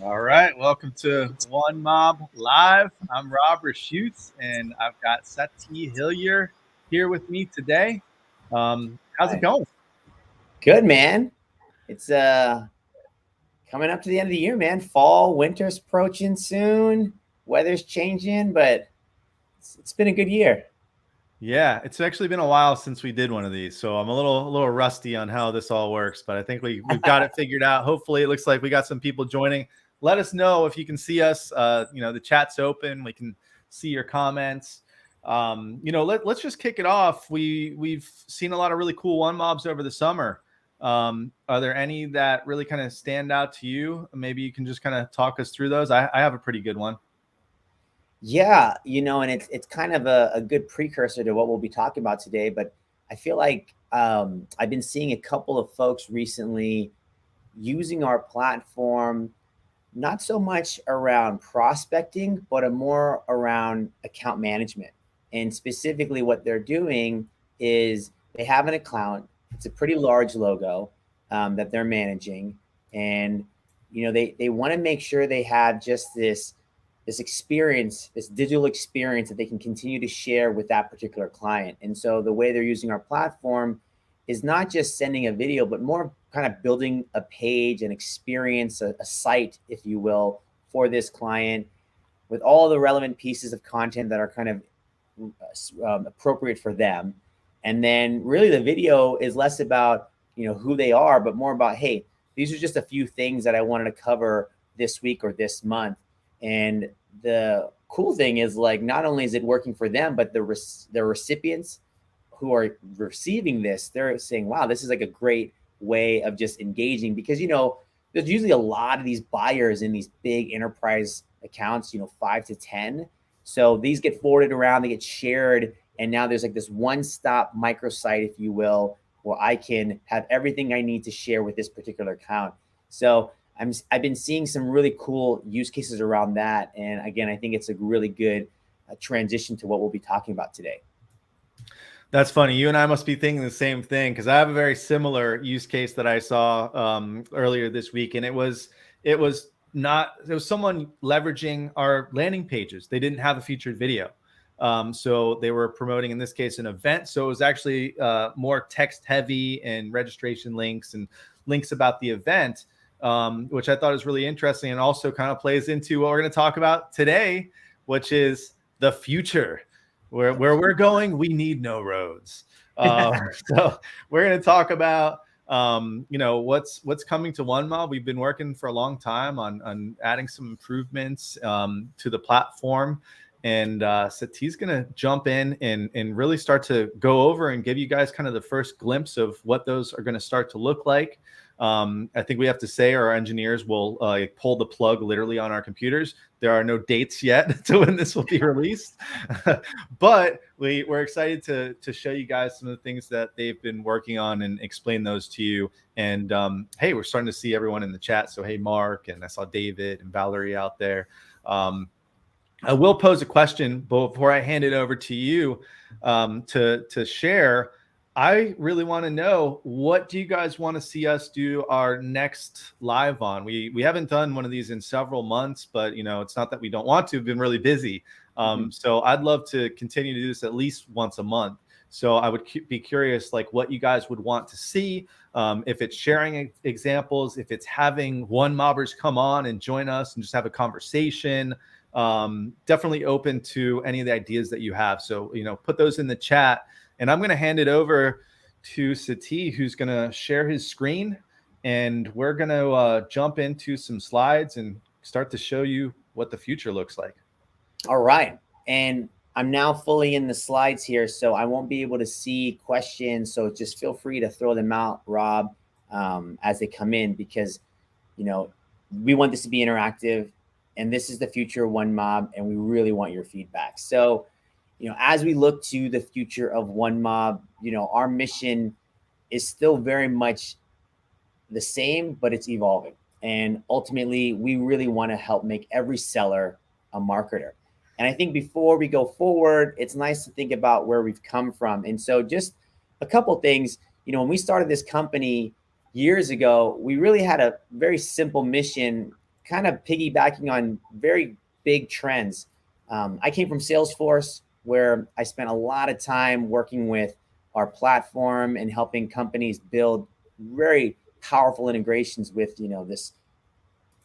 All right, welcome to OneMob Live. I'm Robert Schutz, and I've got Sati Hillier here with me today. How's it going? Good, man. It's coming up to the end of the year, man. Fall, winter's approaching soon. Weather's changing, but it's been a good year. Yeah, it's actually been a while since we did one of these, so I'm a little rusty on how this all works, but I think we've got it figured out. Hopefully, it looks like we got some people joining. Let us know if you can see us. The chat's open. We can see your comments. Let's just kick it off. We've seen a lot of really cool OneMobs over the summer. Are there any that really kind of stand out to you? Maybe you can just kind of talk us through those. I have a pretty good one. Yeah, and it's kind of a good precursor to what we'll be talking about today. But I feel like I've been seeing a couple of folks recently using our platform, not so much around prospecting, but more around account management. And specifically what they're doing is they have an account. It's a pretty large logo that they're managing. And, they want to make sure they have just this experience, this digital experience that they can continue to share with that particular client. And so the way they're using our platform is not just sending a video, but more kind of building a page, an experience, a site, if you will, for this client with all the relevant pieces of content that are kind of appropriate for them. And then really the video is less about, who they are, but more about, hey, these are just a few things that I wanted to cover this week or this month. And the cool thing is, like, not only is it working for them, but the recipients who are receiving this, they're saying, wow, this is like a great way of just engaging, because, there's usually a lot of these buyers in these big enterprise accounts, 5 to 10. So these get forwarded around, they get shared. And now there's like this one-stop microsite, if you will, where I can have everything I need to share with this particular account. So I've been seeing some really cool use cases around that. And again, I think it's a really good transition to what we'll be talking about today. That's funny. You and I must be thinking the same thing, because I have a very similar use case that I saw earlier this week. And it was someone leveraging our landing pages. They didn't have a featured video. So they were promoting, in this case, an event. So it was actually more text heavy and registration links and links about the event. Which I thought was really interesting, and also kind of plays into what we're going to talk about today, which is the future. Where we're going, we need no roads. So we're going to talk about what's coming to OneMob. We've been working for a long time on adding some improvements to the platform, And Sati's going to jump in and really start to go over and give you guys kind of the first glimpse of what those are going to start to look like. I think we have to say our engineers will pull the plug literally on our computers. There are no dates yet to when this will be released, but we're excited to show you guys some of the things that they've been working on and explain those to you. And hey, we're starting to see everyone in the chat. So hey, Mark, and I saw David and Valerie out there. I will pose a question before I hand it over to you to share. I really want to know, what do you guys want to see us do our next live on? We haven't done one of these in several months, but it's not that we don't want to. We've been really busy. So I'd love to continue to do this at least once a month. So I would be curious, like, what you guys would want to see. If it's sharing examples, if it's having OneMobbers come on and join us and just have a conversation. Definitely open to any of the ideas that you have. So, put those in the chat, and I'm going to hand it over to Sati, who's going to share his screen, and we're going to jump into some slides and start to show you what the future looks like. All right. And I'm now fully in the slides here, so I won't be able to see questions. So just feel free to throw them out, Rob, as they come in, because, we want this to be interactive. And this is the future of OneMob, and we really want your feedback. So, as we look to the future of OneMob, our mission is still very much the same, but it's evolving. And ultimately, we really want to help make every seller a marketer. And I think before we go forward, it's nice to think about where we've come from. And so just a couple things, when we started this company years ago, we really had a very simple mission, kind of piggybacking on very big trends. I came from Salesforce, where I spent a lot of time working with our platform and helping companies build very powerful integrations with, this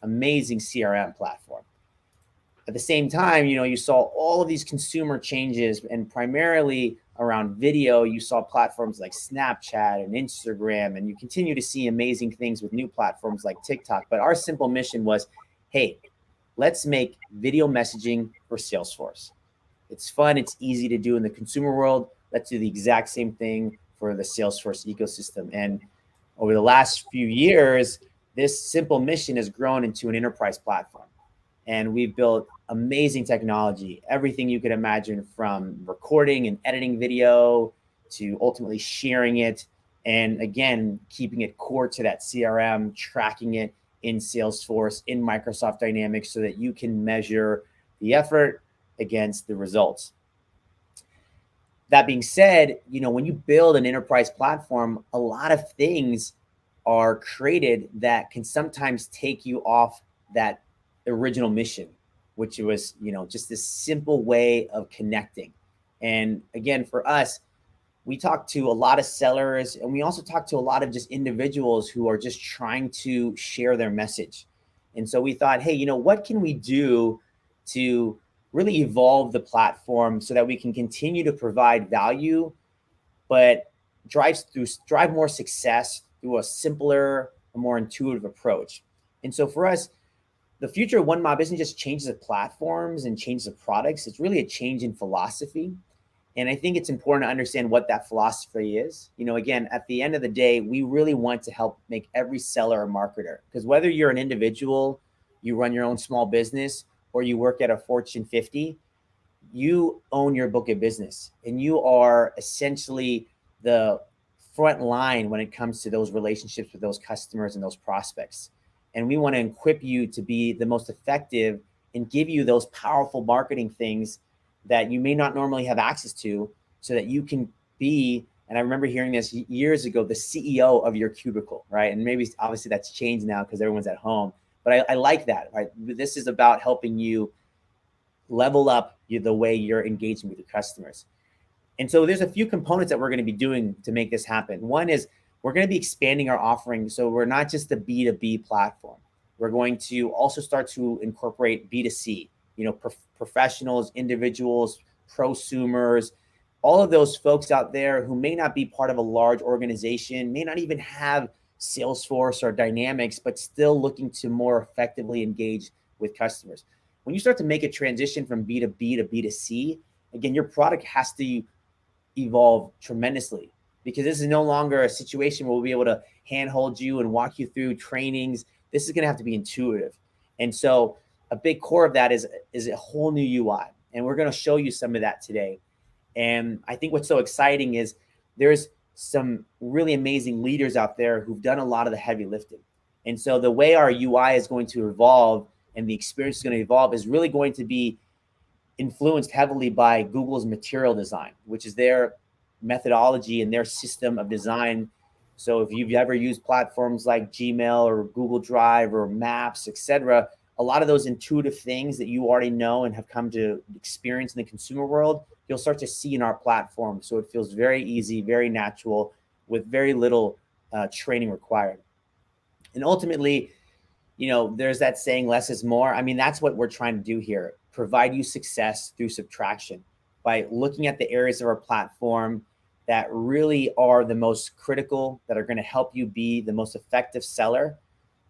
amazing CRM platform. At the same time, you saw all of these consumer changes, and primarily around video, you saw platforms like Snapchat and Instagram, and you continue to see amazing things with new platforms like TikTok. But our simple mission was, hey, let's make video messaging for Salesforce. It's fun, it's easy to do in the consumer world. Let's do the exact same thing for the Salesforce ecosystem. And over the last few years, this simple mission has grown into an enterprise platform. And we've built amazing technology, everything you could imagine, from recording and editing video to ultimately sharing it. And again, keeping it core to that CRM, tracking it in Salesforce, in Microsoft Dynamics, so that you can measure the effort against the results. That being said, when you build an enterprise platform, a lot of things are created that can sometimes take you off that original mission, which was, just this simple way of connecting. And again, for us, we talk to a lot of sellers, and we also talk to a lot of just individuals who are just trying to share their message. And so we thought, hey, what can we do to really evolve the platform so that we can continue to provide value, but drive more success through a simpler, a more intuitive approach. And so for us, the future of OneMob isn't just changes of platforms and changes of products. It's really a change in philosophy. And I think it's important to understand what that philosophy is. Again, at the end of the day, we really want to help make every seller a marketer, because whether you're an individual, you run your own small business, or you work at a Fortune 50, you own your book of business, and you are essentially the front line when it comes to those relationships with those customers and those prospects. And we want to equip you to be the most effective and give you those powerful marketing things that you may not normally have access to, so that you can be, and I remember hearing this years ago, the CEO of your cubicle, right? And maybe obviously that's changed now because everyone's at home. But I like that, right? This is about helping you level up the way you're engaging with your customers. And so there's a few components that we're going to be doing to make this happen. One is we're going to be expanding our offering. So we're not just a B2B platform. We're going to also start to incorporate B2C, professionals, individuals, prosumers, all of those folks out there who may not be part of a large organization, may not even have Salesforce or Dynamics, but still looking to more effectively engage with customers. when you start to make a transition from B2B to B2C, again, your product has to evolve tremendously, because this is no longer a situation where we'll be able to handhold you and walk you through trainings. This is going to have to be intuitive. And so a big core of that is a whole new UI. And we're going to show you some of that today. And I think what's so exciting is there's some really amazing leaders out there who've done a lot of the heavy lifting. And so the way our UI is going to evolve and the experience is going to evolve is really going to be influenced heavily by Google's material design, which is their methodology and their system of design. So if you've ever used platforms like Gmail or Google Drive or Maps, etc., a lot of those intuitive things that you already know and have come to experience in the consumer world, you'll start to see in our platform. So it feels very easy, very natural, with very little training required. And ultimately, there's that saying, less is more. I mean, that's what we're trying to do here. Provide you success through subtraction by looking at the areas of our platform that really are the most critical, that are going to help you be the most effective seller,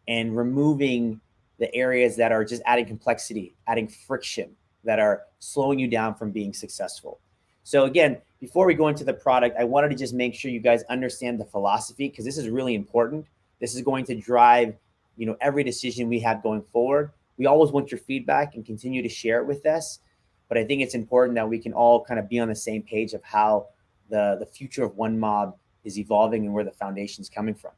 and removing the areas that are just adding complexity, adding friction, that are slowing you down from being successful. So again, before we go into the product, I wanted to just make sure you guys understand the philosophy, because this is really important. This is going to drive, every decision we have going forward. We always want your feedback and continue to share it with us. But I think it's important that we can all kind of be on the same page of how the future of OneMob is evolving and where the foundation is coming from.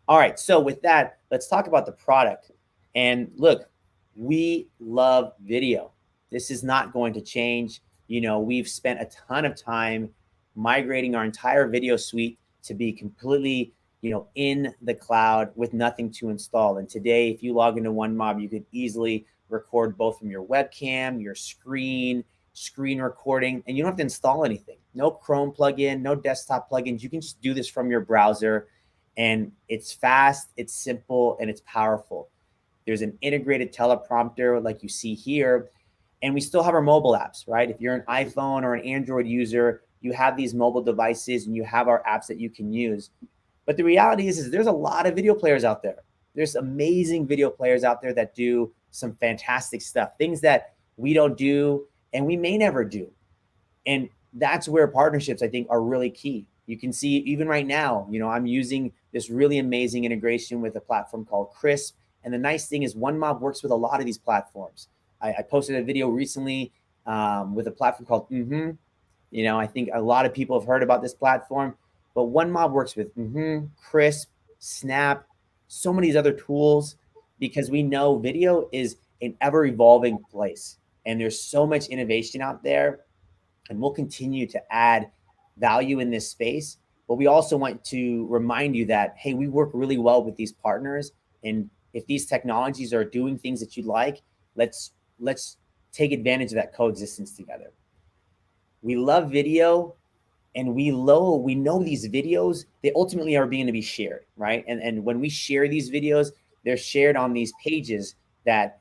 All right, so with that, let's talk about the product. And look, we love video. This is not going to change. We've spent a ton of time migrating our entire video suite to be completely, in the cloud with nothing to install. And today, if you log into OneMob, you could easily record both from your webcam, your screen recording, and you don't have to install anything. No Chrome plugin, no desktop plugins. You can just do this from your browser, and it's fast, it's simple, and it's powerful. There's an integrated teleprompter like you see here, and we still have our mobile apps, right? If you're an iPhone or an Android user, you have these mobile devices and you have our apps that you can use. But the reality is there's a lot of video players out there. There's amazing video players out there that do some fantastic stuff, things that we don't do and we may never do. And that's where partnerships, I think, are really key. You can see even right now, I'm using this really amazing integration with a platform called Crisp. And the nice thing is OneMob works with a lot of these platforms. I posted a video recently with a platform called I think a lot of people have heard about this platform, but OneMob works with Crisp, Snap, so many of these other tools, because we know video is an ever evolving place and there's so much innovation out there, and we'll continue to add value in this space. But we also want to remind you that, hey, we work really well with these partners, and if these technologies are doing things that you'd like, let's take advantage of that coexistence together. We love video, and we know these videos, they ultimately are being to be shared, right? And when we share these videos, they're shared on these pages that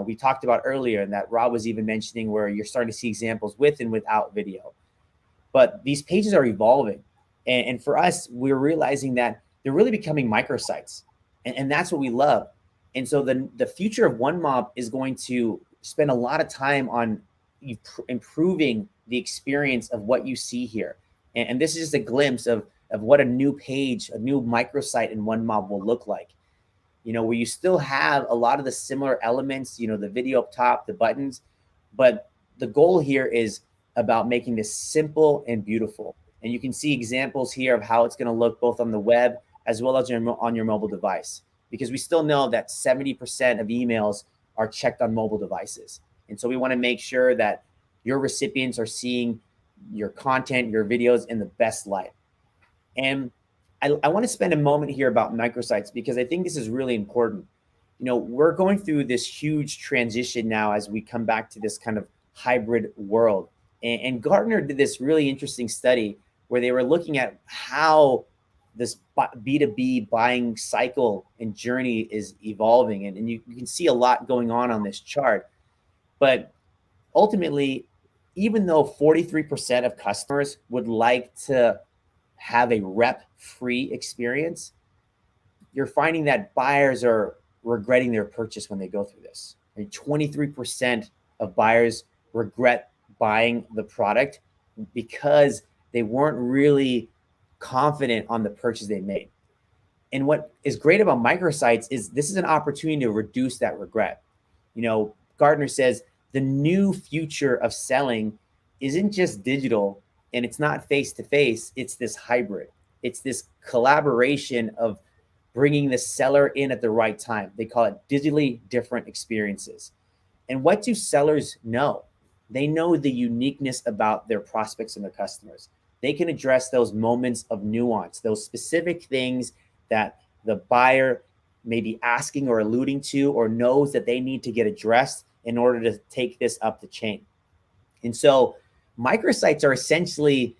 we talked about earlier, and that Rob was even mentioning, where you're starting to see examples with and without video. But these pages are evolving. And for us, we're realizing that they're really becoming microsites. And that's what we love. And so the future of OneMob is going to spend a lot of time on improving the experience of what you see here. And this is just a glimpse of what a new page, a new microsite in OneMob will look like. Where you still have a lot of the similar elements, the video up top, the buttons, but the goal here is about making this simple and beautiful. And you can see examples here of how it's going to look both on the web as well as on your mobile device, because we still know that 70% of emails are checked on mobile devices. And so we want to make sure that your recipients are seeing your content, your videos in the best light. And I want to spend a moment here about microsites, because I think this is really important. We're going through this huge transition now as we come back to this kind of hybrid world. And Gartner did this really interesting study where they were looking at how this B2B buying cycle and journey is evolving. And you can see a lot going on this chart. But ultimately, even though 43% of customers would like to have a rep-free experience, you're finding that buyers are regretting their purchase when they go through this. And 23% of buyers regret buying the product because they weren't really confident on the purchase they made. And what is great about microsites is this is an opportunity to reduce that regret. You know, Gardner says the new future of selling isn't just digital and it's not face to face, it's this hybrid. It's this collaboration of bringing the seller in at the right time. They call it digitally different experiences. And what do sellers know? They know the uniqueness about their prospects and their customers. They can address those moments of nuance, those specific things that the buyer may be asking or alluding to or knows that they need to get addressed in order to take this up the chain. And so microsites are essentially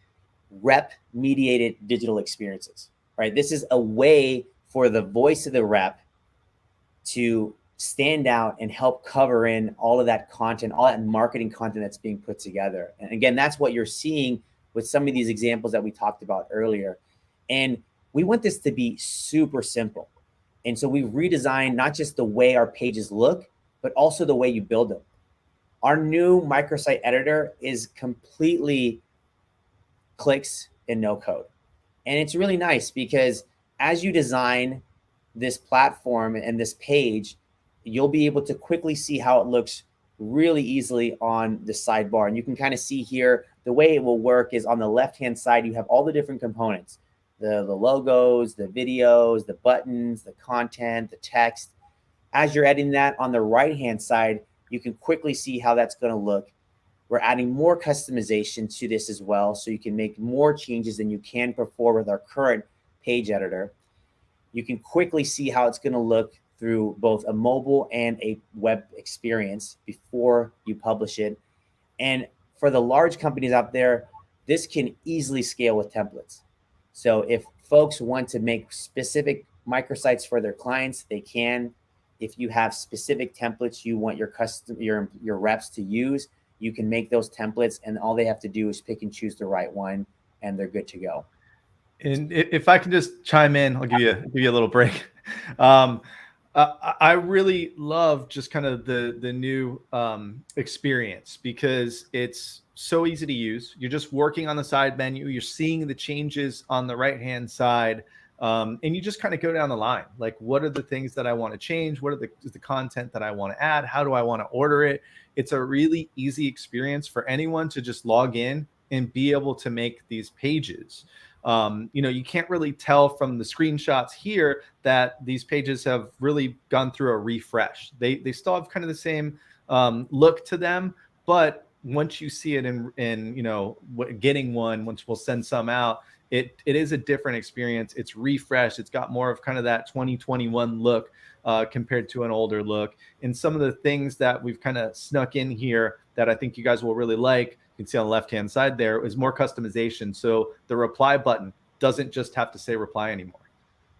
rep mediated digital experiences, right? This is a way for the voice of the rep to stand out and help cover in all of that content, all that marketing content that's being put together. And again, that's what you're seeing with some of these examples that we talked about earlier. And we want this to be super simple. And so we redesigned not just the way our pages look, but also the way you build them. Our new microsite editor is completely clicks and no code. And it's really nice because as you design this platform and this page, you'll be able to quickly see how it looks really easily on the sidebar. And you can kind of see here, the way it will work is on the left-hand side, you have all the different components, the logos, the videos, the buttons, the content, the text. As you're editing that on the right-hand side, you can quickly see how that's going to look. We're adding more customization to this as well, so you can make more changes than you can before with our current page editor. You can quickly see how it's going to look through both a mobile and a web experience before you publish it. And for the large companies out there, this can easily scale with templates. So if folks want to make specific microsites for their clients, they can. If you have specific templates you want your reps to use, you can make those templates, and all they have to do is pick and choose the right one, and they're good to go. And if I can just chime in, I'll give you a little break. I really love just kind of the new experience because it's so easy to use. You're just working on the side menu. You're seeing the changes on the right-hand side. And you just kind of go down the line. Like, what are the things that I want to change? What are the content that I want to add? How do I want to order it? It's a really easy experience for anyone to just log in and be able to make these pages. You can't really tell from the screenshots here that these pages have really gone through a refresh. They still have kind of the same look to them, but once you see it in getting one, once we'll send some out, it is a different experience. It's refreshed. It's got more of kind of that 2021 look compared to an older look. And some of the things that we've kind of snuck in here that I think you guys will really like, you can see on the left-hand side there, is more customization. So the reply button doesn't just have to say reply anymore.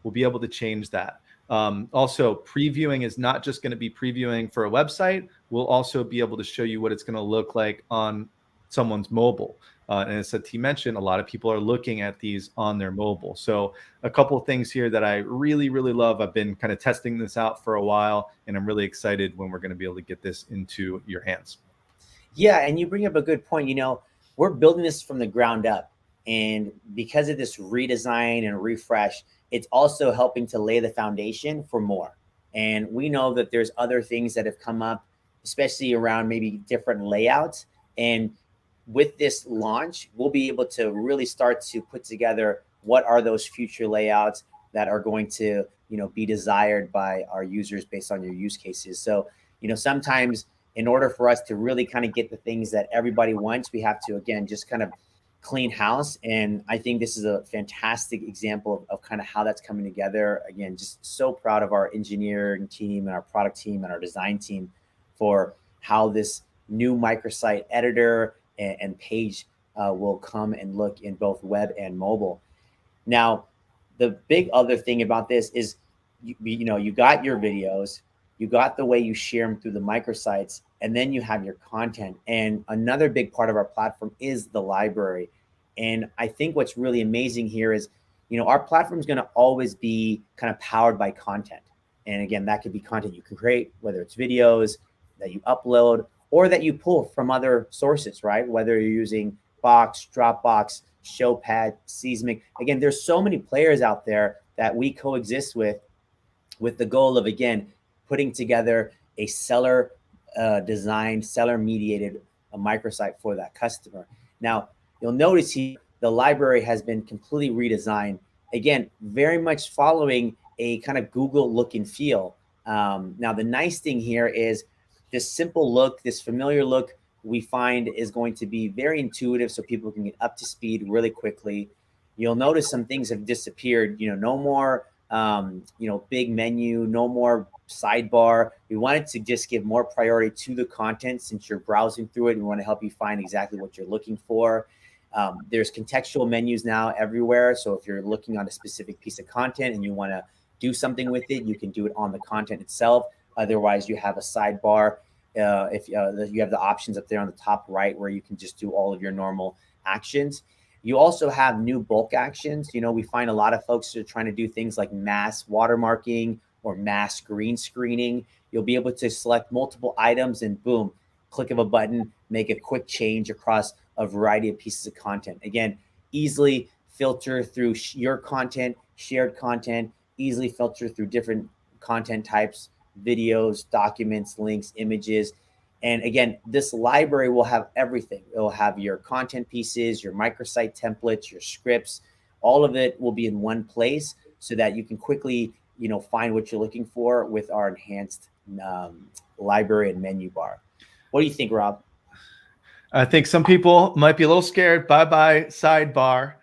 We'll be able to change that. Also, previewing is not just going to be previewing for a website. We'll also be able to show you what it's going to look like on someone's mobile. And as T mentioned, a lot of people are looking at these on their mobile. So a couple of things here that I really, really love. I've been kind of testing this out for a while, and I'm really excited when we're going to be able to get this into your hands. Yeah, and you bring up a good point. We're building this from the ground up. And because of this redesign and refresh, it's also helping to lay the foundation for more. And we know that there's other things that have come up, especially around maybe different layouts. And with this launch, we'll be able to really start to put together what are those future layouts that are going to, be desired by our users based on your use cases. So, sometimes in order for us to really kind of get the things that everybody wants, we have to, again, just kind of clean house. And I think this is a fantastic example of kind of how that's coming together. Again, just so proud of our engineering team and our product team and our design team for how this new microsite editor and page will come and look in both web and mobile. Now, the big other thing about this is, you got your videos, you got the way you share them through the microsites, and then you have your content. And another big part of our platform is the library. And I think what's really amazing here is, our platform is going to always be kind of powered by content. And again, that could be content you can create, whether it's videos, that you upload or that you pull from other sources, right? Whether you're using Box, Dropbox, Showpad, Seismic. Again, there's so many players out there that we coexist with the goal of, again, putting together a seller designed, seller mediated microsite for that customer. Now, you'll notice here the library has been completely redesigned. Again, very much following a kind of Google look and feel. Now, the nice thing here is this simple look, this familiar look, we find is going to be very intuitive so people can get up to speed really quickly. You'll notice some things have disappeared, no more big menu, no more sidebar. We wanted to just give more priority to the content since you're browsing through it. We want to help you find exactly what you're looking for. There's contextual menus now everywhere. So if you're looking on a specific piece of content and you want to do something with it, you can do it on the content itself. Otherwise, you have a sidebar. If you have the options up there on the top right where you can just do all of your normal actions. You also have new bulk actions. We find a lot of folks are trying to do things like mass watermarking or mass green screening. You'll be able to select multiple items and boom, click of a button, make a quick change across a variety of pieces of content. Again, easily filter through your content, shared content, easily filter through different content types, videos, documents, links, images. And again, this library will have everything. It will have your content pieces, your microsite templates, your scripts. All of it will be in one place so that you can quickly, find what you're looking for with our enhanced library and menu bar. What do you think, Rob? I think some people might be a little scared. Bye-bye sidebar.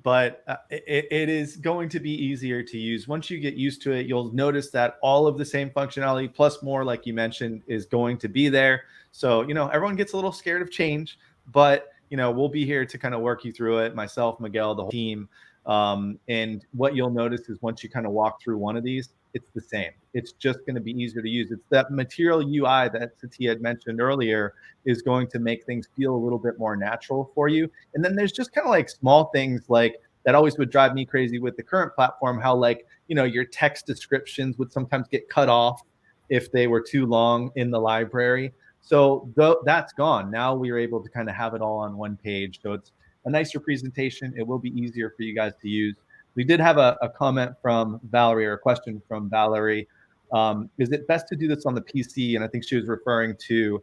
But it is going to be easier to use. Once you get used to it, you'll notice that all of the same functionality plus more, like you mentioned, is going to be there. So, everyone gets a little scared of change, but, we'll be here to kind of work you through it. Myself, Miguel, the whole team. And what you'll notice is once you kind of walk through one of these, it's the same. It's just going to be easier to use. It's that material UI that Sati had mentioned earlier is going to make things feel a little bit more natural for you. And then there's just kind of like small things like that always would drive me crazy with the current platform, how your text descriptions would sometimes get cut off if they were too long in the library. So that's gone. Now we are able to kind of have it all on one page. So it's a nicer presentation. It will be easier for you guys to use. We did have a comment from Valerie, or a question from Valerie. Is it best to do this on the PC? And I think she was referring to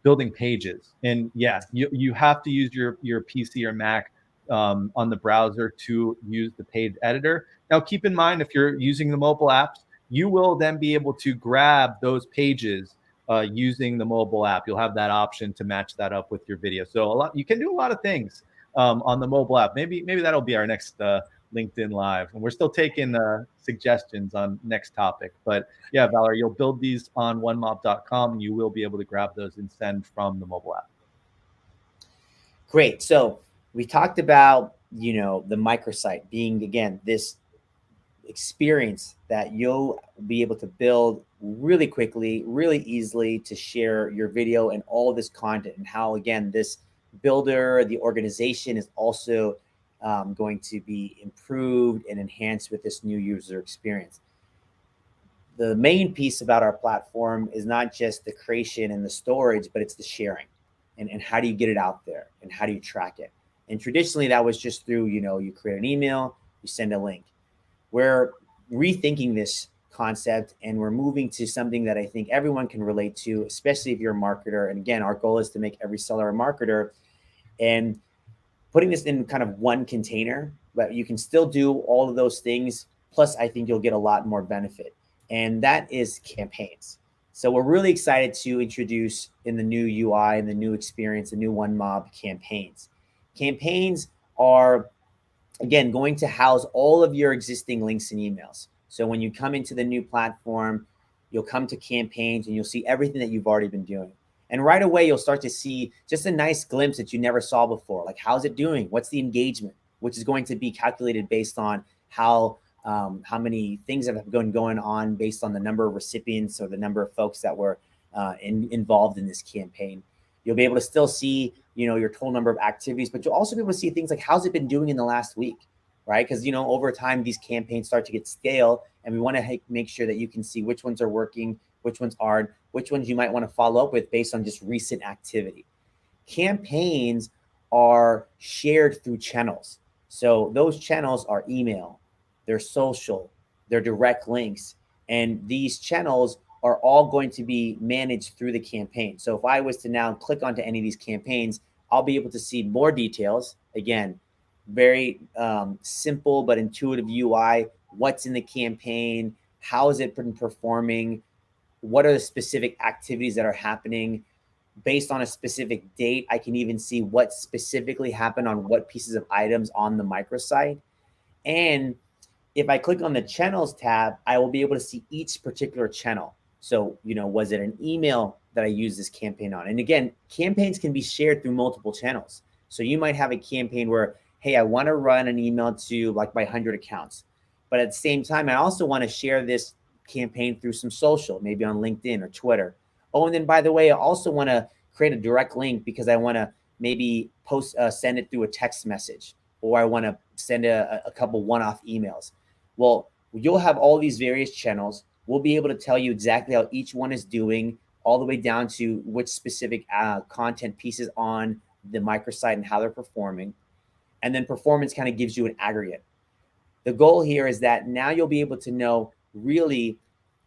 building pages. And yes, you have to use your PC or Mac on the browser to use the page editor. Now, keep in mind, if you're using the mobile apps, you will then be able to grab those pages using the mobile app. You'll have that option to match that up with your video. So you can do a lot of things on the mobile app. Maybe that'll be our next LinkedIn Live. And we're still taking suggestions on next topic. But yeah, Valerie, you'll build these on OneMob.com and you will be able to grab those and send from the mobile app. Great. So we talked about, the microsite being, again, this experience that you'll be able to build really quickly, really easily to share your video and all this content, and how, again, this builder, the organization is also going to be improved and enhanced with this new user experience. The main piece about our platform is not just the creation and the storage, but it's the sharing and how do you get it out there and how do you track it? And traditionally that was just through, you create an email, you send a link. We're rethinking this concept and we're moving to something that I think everyone can relate to, especially if you're a marketer. And again, our goal is to make every seller a marketer, and putting this in kind of one container, but you can still do all of those things. Plus, I think you'll get a lot more benefit, and that is campaigns. So we're really excited to introduce in the new UI and the new experience, the new OneMob campaigns. Campaigns are, again, going to house all of your existing links and emails. So when you come into the new platform, you'll come to campaigns and you'll see everything that you've already been doing. And right away, you'll start to see just a nice glimpse that you never saw before. Like, how's it doing? What's the engagement? Which is going to be calculated based on how many things have been going on based on the number of recipients or the number of folks that were involved in this campaign. You'll be able to still see, your total number of activities, but you'll also be able to see things like how's it been doing in the last week, right? Because, over time, these campaigns start to get stale, and we want to make sure that you can see which ones are working, which ones aren't, which ones you might want to follow up with based on just recent activity. Campaigns are shared through channels. So those channels are email, they're social, they're direct links, and these channels are all going to be managed through the campaign. So if I was to now click onto any of these campaigns, I'll be able to see more details. Again, very simple but intuitive UI. What's in the campaign? How has it been performing? What are the specific activities that are happening? Based on a specific date, I can even see what specifically happened on what pieces of items on the microsite. And if I click on the channels tab, I will be able to see each particular channel. So, was it an email that I used this campaign on? And again, campaigns can be shared through multiple channels. So you might have a campaign where, hey, I want to run an email to like my 100 accounts. But at the same time, I also want to share this campaign through some social, maybe on LinkedIn or Twitter. Oh, and then by the way, I also want to create a direct link because I want to maybe send it through a text message, or I want to send a couple one-off emails. Well, you'll have all these various channels. We'll be able to tell you exactly how each one is doing, all the way down to which specific content pieces on the microsite and how they're performing. And then performance kind of gives you an aggregate. The goal here is that now you'll be able to know really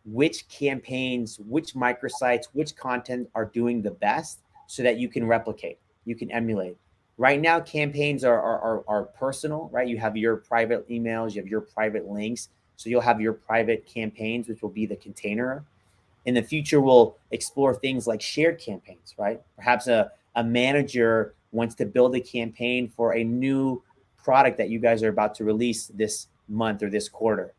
which campaigns, which microsites, which content are doing the best, so that you can replicate, you can emulate. Right now, campaigns are personal, right? You have your private emails, you have your private links. So you'll have your private campaigns, which will be the container. In the future, we'll explore things like shared campaigns, right? Perhaps a manager wants to build a campaign for a new product that you guys are about to release this month or this quarter.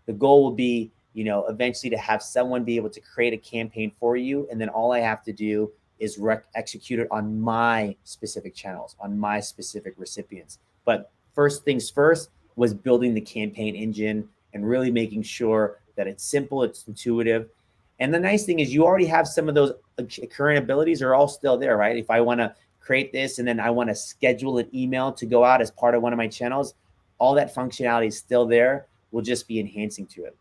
The goal will be, eventually to have someone be able to create a campaign for you. And then all I have to do is execute it on my specific channels, on my specific recipients. But first things first was building the campaign engine and really making sure that it's simple, it's intuitive. And the nice thing is you already have some of those current abilities are all still there, right? If I want to create this and then I want to schedule an email to go out as part of one of my channels, all that functionality is still there. We'll just be enhancing to it.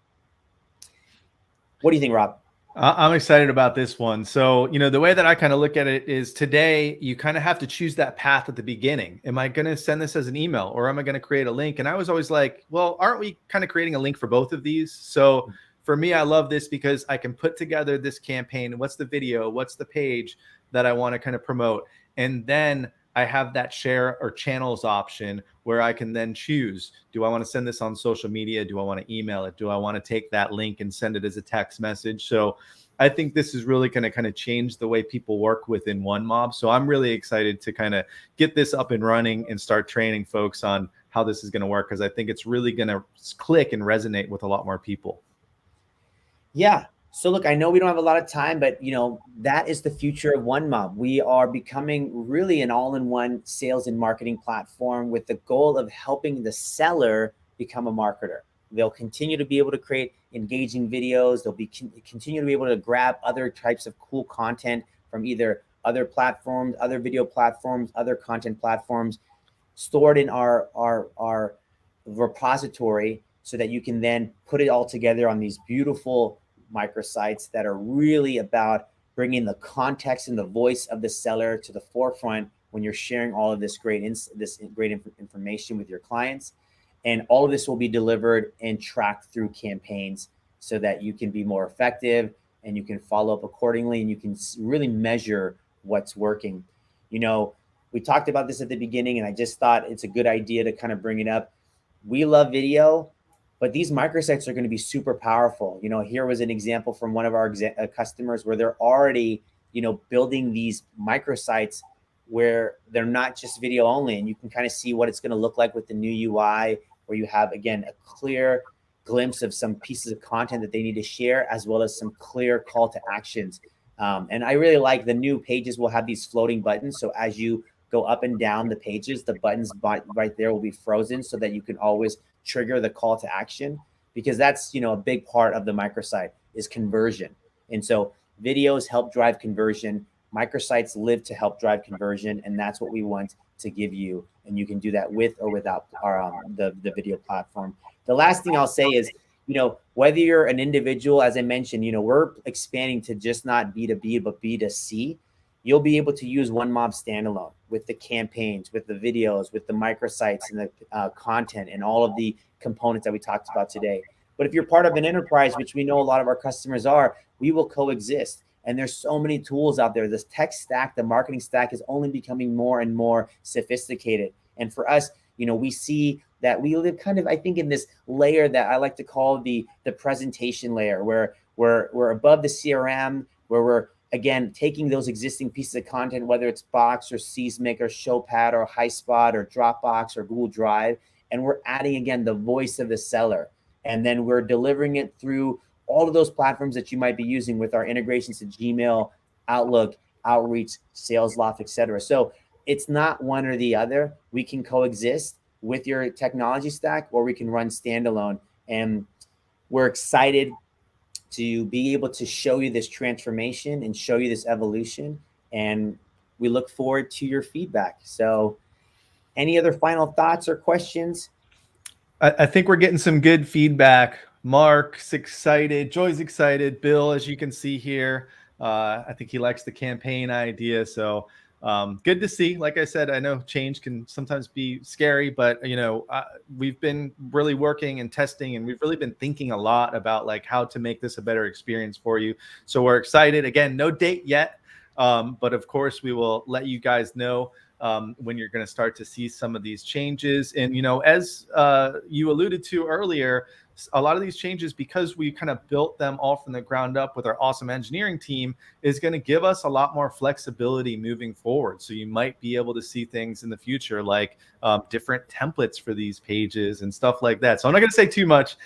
What do you think, Rob? I'm excited about this one. So, the way that I kind of look at it is today, you kind of have to choose that path at the beginning. Am I going to send this as an email, or am I going to create a link? And I was always like, well, aren't we kind of creating a link for both of these? So for me, I love this because I can put together this campaign. What's the video? What's the page that I want to kind of promote? And then I have that share or channels option where I can then choose, do I want to send this on social media? Do I want to email it? Do I want to take that link and send it as a text message? So I think this is really going to kind of change the way people work within OneMob. So I'm really excited to kind of get this up and running and start training folks on how this is going to work, because I think it's really going to click and resonate with a lot more people. Yeah. So look, I know we don't have a lot of time, but that is the future of OneMob. We are becoming really an all-in-one sales and marketing platform with the goal of helping the seller become a marketer. They'll continue to be able to create engaging videos. They'll continue to be able to grab other types of cool content from either other platforms, other video platforms, other content platforms, stored in our repository, so that you can then put it all together on these beautiful microsites that are really about bringing the context and the voice of the seller to the forefront when you're sharing all of this great information with your clients. And all of this will be delivered and tracked through campaigns so that you can be more effective and you can follow up accordingly, and you can really measure what's working. We talked about this at the beginning, and I just thought it's a good idea to kind of bring it up. We love video, but these microsites are going to be super powerful. Here was an example from one of our customers where they're already, building these microsites where they're not just video only, and you can kind of see what it's going to look like with the new UI, where you have, again, a clear glimpse of some pieces of content that they need to share, as well as some clear call to actions. And I really like the new pages will have these floating buttons. So as you go up and down the pages, the buttons right there will be frozen so that you can always trigger the call to action, because that's, a big part of the microsite is conversion. And so videos help drive conversion. Microsites live to help drive conversion, and that's what we want to give you. And you can do that with or without our the video platform. The last thing I'll say is, whether you're an individual, as I mentioned, we're expanding to just not B2B, but B2C. You'll be able to use OneMob standalone with the campaigns, with the videos, with the microsites and the content and all of the components that we talked about today. But if you're part of an enterprise, which we know a lot of our customers are, we will coexist. And there's so many tools out there. This tech stack, the marketing stack is only becoming more and more sophisticated. And for us, we see that we live kind of, I think, in this layer that I like to call the presentation layer, where we're above the CRM, where we're, again, taking those existing pieces of content, whether it's Box or Seismic or Showpad or HighSpot or Dropbox or Google Drive, and we're adding, again, the voice of the seller. And then we're delivering it through all of those platforms that you might be using with our integrations to Gmail, Outlook, Outreach, SalesLoft, etc. So it's not one or the other. We can coexist with your technology stack, or we can run standalone. And we're excited to be able to show you this transformation and show you this evolution. And we look forward to your feedback. So any other final thoughts or questions? I think we're getting some good feedback. Mark's excited. Joy's excited. Bill, as you can see here, I think he likes the campaign idea. So good to see. Like I said, I know change can sometimes be scary, but we've been really working and testing, and we've really been thinking a lot about like how to make this a better experience for you. So we're excited. Again, no date yet, but of course we will let you guys know when you're going to start to see some of these changes. And as you alluded to earlier, a lot of these changes, because we kind of built them all from the ground up with our awesome engineering team, is going to give us a lot more flexibility moving forward. So you might be able to see things in the future like different templates for these pages and stuff like that. So I'm not going to say too much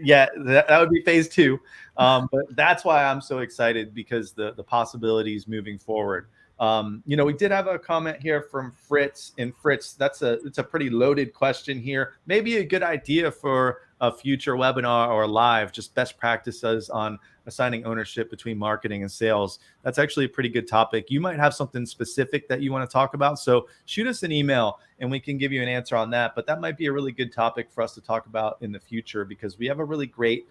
yet. That would be phase 2. But that's why I'm so excited, because the possibilities moving forward. We did have a comment here from Fritz, and Fritz, it's a pretty loaded question here. Maybe a good idea for a future webinar or live, just best practices on assigning ownership between marketing and sales. That's actually a pretty good topic. You might have something specific that you want to talk about, so shoot us an email and we can give you an answer on that. But that might be a really good topic for us to talk about in the future, because we have a really great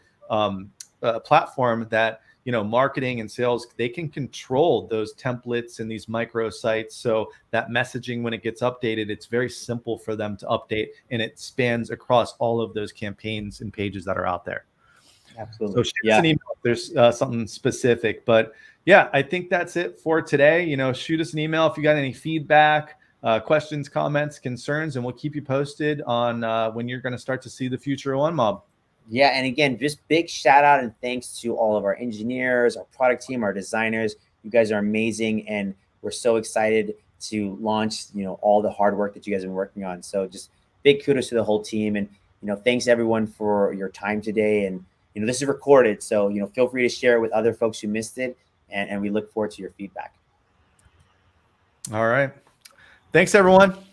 platform that marketing and sales, they can control those templates and these micro sites, so that messaging, when it gets updated, it's very simple for them to update, and it spans across all of those campaigns and pages that are out there. Absolutely. So shoot us an email if there's something specific. But yeah, I think that's it for today. Shoot us an email if you got any feedback, questions, comments, concerns, and we'll keep you posted on when you're going to start to see the future of OneMob. Yeah, and again, just big shout out and thanks to all of our engineers, our product team, our designers. You guys are amazing, and we're so excited to launch, all the hard work that you guys have been working on. So just big kudos to the whole team, and thanks everyone for your time today. And this is recorded, so feel free to share it with other folks who missed it, and we look forward to your feedback. All right. Thanks, everyone.